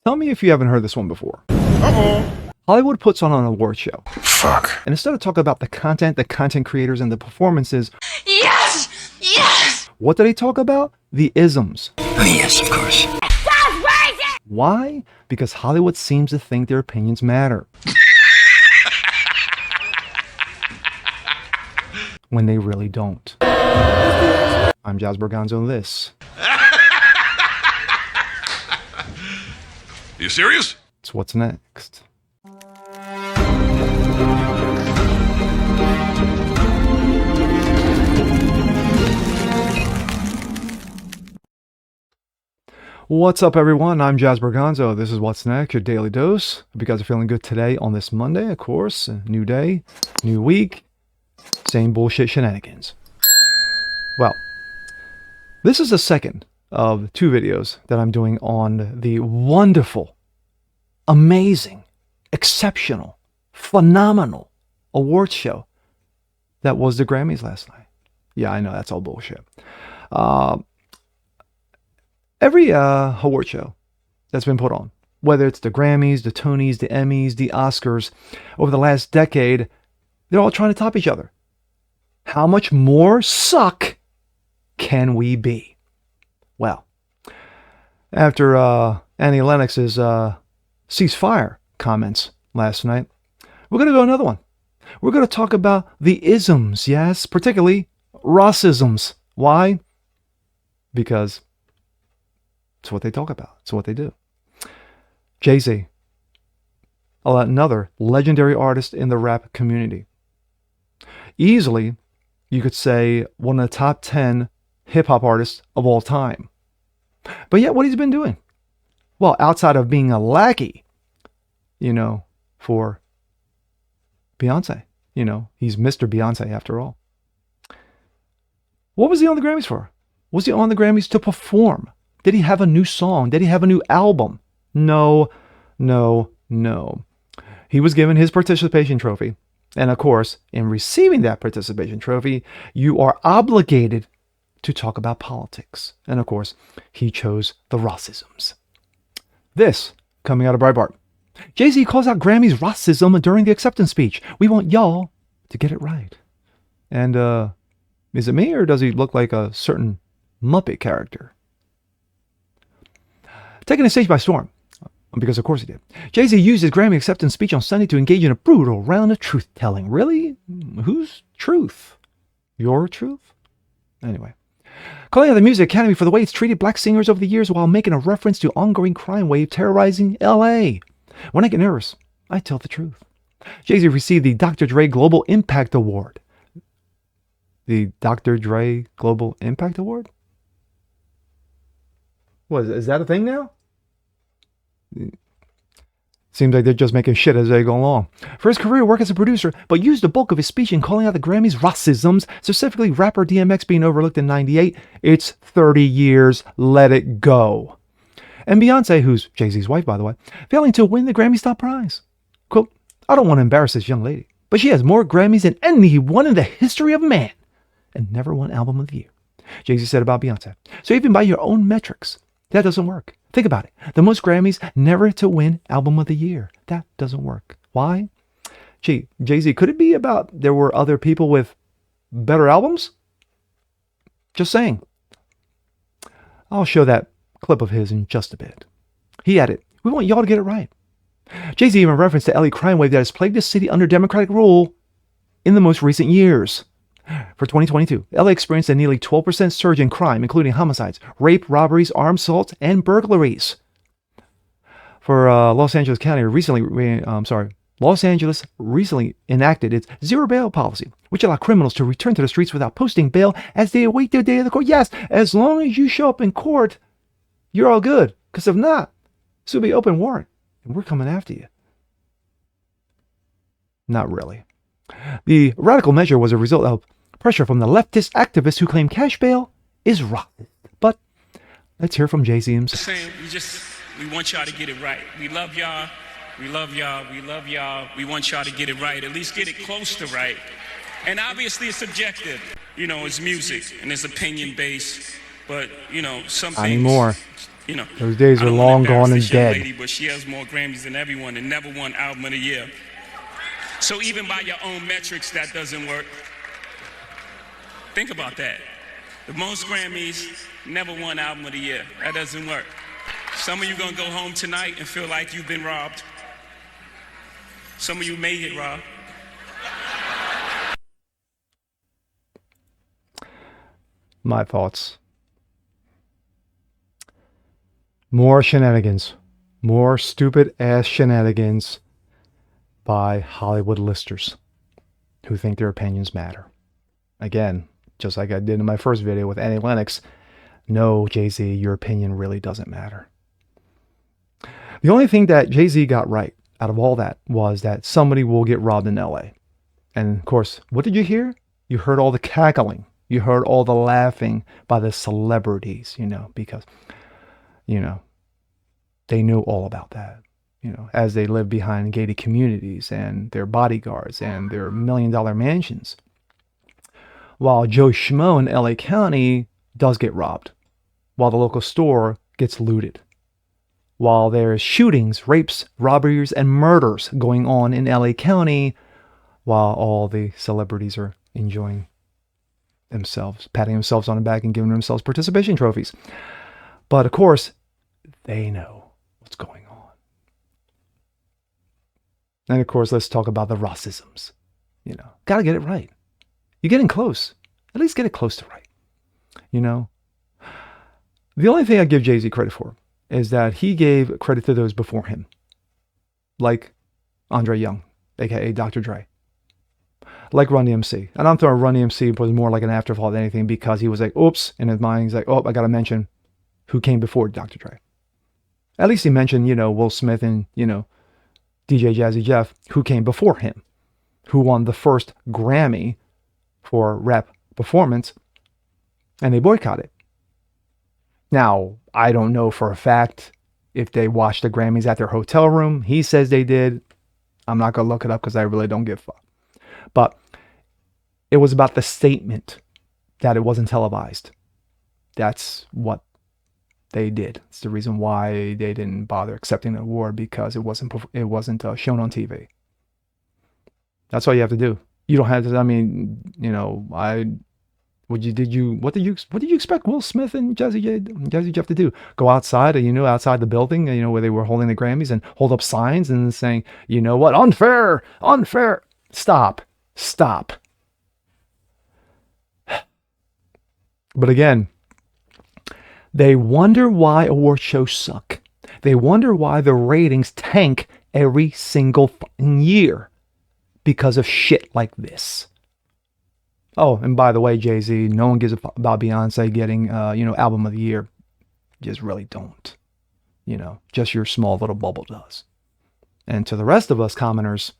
Tell me if you haven't heard this one before. Hollywood puts on an award show. Fuck. And instead of talking about the content creators, and the performances, Yes! Yes! what do they talk about? The isms. Oh, yes, of course. Why? Because Hollywood seems to think their opinions matter. When they really don't. I'm Jazz Berganzo, and this. You serious? It's What's Next. What's up, everyone? I'm Jazz Berganzo. This is What's Next, your daily dose. Hope you guys are feeling good today on this Monday, of course. A new day, new week, same bullshit shenanigans. Well, this is the second of 2 videos that I'm doing on the wonderful, amazing, exceptional, phenomenal awards show that was the Grammys last night. Yeah, I know, that's all bullshit. Every award show that's been put on, whether it's the Grammys, the Tonys, the Emmys, the Oscars, over the last decade, they're all trying to top each other. How much more suck can we be? Well, after Annie Lennox's ceasefire comments last night, we're going to go another one. We're going to talk about the isms, yes, particularly Rahcisms. Why? Because it's what they talk about. It's what they do. Jay-Z, another legendary artist in the rap community. Easily, you could say one of the top 10 hip-hop artists of all time. But yet, what he's been doing? Well, outside of being a lackey, for Beyonce. He's Mr. Beyonce after all. What was he on the Grammys for? Was he on the Grammys to perform? Did he have a new song? Did he have a new album? No. He was given his participation trophy. And of course, in receiving that participation trophy, you are obligated to talk about politics. And of course, he chose the Rahcisms. This, coming out of Breitbart. Jay-Z calls out Grammy's Rahcism during the acceptance speech. We want y'all to get it right. And is it me, or does he look like a certain Muppet character? Taking the stage by storm, because of course he did. Jay-Z used his Grammy acceptance speech on Sunday to engage in a brutal round of truth-telling. Really? Whose truth? Your truth? Anyway. Calling out the Music Academy for the way it's treated black singers over the years while making a reference to ongoing crime wave terrorizing L.A. When I get nervous, I tell the truth. Jay-Z received the Dr. Dre Global Impact Award. The Dr. Dre Global Impact Award? What, is that a thing now? Seems like they're just making shit as they go along. For his career work as a producer, but used the bulk of his speech in calling out the Grammys' Rahcisms, specifically rapper DMX being overlooked in '98. It's 30 years, let it go. And Beyonce, who's Jay-Z's wife, by the way, failing to win the Grammy's top prize. Quote, I don't want to embarrass this young lady, but she has more Grammys than anyone in the history of man and never won Album of the Year. Jay-Z said about Beyonce. So even by your own metrics, that doesn't work. Think about it. The most Grammys, never to win Album of the Year. That doesn't work. Why? Gee, Jay-Z, could it be about there were other people with better albums? Just saying. I'll show that clip of his in just a bit. He added, we want y'all to get it right. Jay-Z even referenced the LA crime wave that has plagued the city under Democratic rule in the most recent years. For 2022, LA experienced a nearly 12% surge in crime, including homicides, rape, robberies, armed assaults, and burglaries. For Los Angeles recently enacted its zero bail policy, which allows criminals to return to the streets without posting bail as they await their day of the court. Yes, as long as you show up in court, you're all good. Because if not, this will be open warrant, and we're coming after you. Not really. The radical measure was a result of pressure from the leftist activists who claim cash bail is racist. But let's hear from Jay-Z himself. We want y'all to get it right. We love y'all. We love y'all. We love y'all. We want y'all to get it right. At least get it close to right. And obviously it's subjective. It's music and it's opinion based. But, some things You know, Those days I are don't wanna long embarrass gone and this young dead. lady, but she has more Grammys than everyone and never won Album of the Year. So even by your own metrics, that doesn't work. Think about that. The most Grammys, never won Album of the Year. That doesn't work. Some of you gonna go home tonight and feel like you've been robbed. Some of you may get robbed. My thoughts. More shenanigans. More stupid ass shenanigans by Hollywood listers who think their opinions matter. Again, just like I did in my first video with Annie Lennox, no, Jay-Z, your opinion really doesn't matter. The only thing that Jay-Z got right out of all that was that somebody will get robbed in LA. And of course, what did you hear? You heard all the cackling. You heard all the laughing by the celebrities, because, they know all about that, as they live behind gated communities and their bodyguards and their $1 million mansions. While Joe Schmo in LA County does get robbed, while the local store gets looted, while there's shootings, rapes, robberies, and murders going on in LA County, while all the celebrities are enjoying themselves, patting themselves on the back and giving themselves participation trophies. But of course, they know what's going on. And of course, let's talk about the Rahcisms. Got to get it right. You're getting close. At least get it close to right. The only thing I give Jay-Z credit for is that he gave credit to those before him. Like Andre Young, aka Dr. Dre. Like Run DMC. And I'm throwing Run DMC was more like an afterthought than anything, because he was like, oops, in his mind, he's like, oh, I got to mention who came before Dr. Dre. At least he mentioned, Will Smith and, DJ Jazzy Jeff, who came before him, who won the first Grammy for rap performance, and they boycotted. Now, I don't know for a fact if they watched the Grammys at their hotel room. He says they did. I'm not going to look it up because I really don't give a fuck. But it was about the statement that it wasn't televised. That's what they did. It's the reason why they didn't bother accepting the award, because it wasn't shown on TV. That's all you have to do. You don't have to. I mean, what did you expect Will Smith and Jazzy Jeff to do? Go outside, outside the building, where they were holding the Grammys, and hold up signs and saying, you know what, unfair. Stop. But again, they wonder why award shows suck. They wonder why the ratings tank every single fucking year because of shit like this. Oh, and by the way, Jay-Z, no one gives a fuck about Beyonce getting, Album of the Year. Just really don't. Just your small little bubble does. And to the rest of us commoners,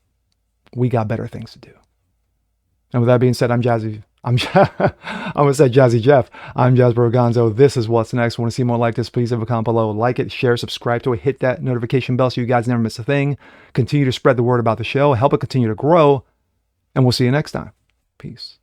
we got better things to do. And with that being said, I'm going to say Jazzy Jeff. I'm Jasper Ogonzo. This is What's Next. Want to see more like this? Please leave a comment below. Like it, share, subscribe to it. Hit that notification bell so you guys never miss a thing. Continue to spread the word about the show. Help it continue to grow. And we'll see you next time. Peace.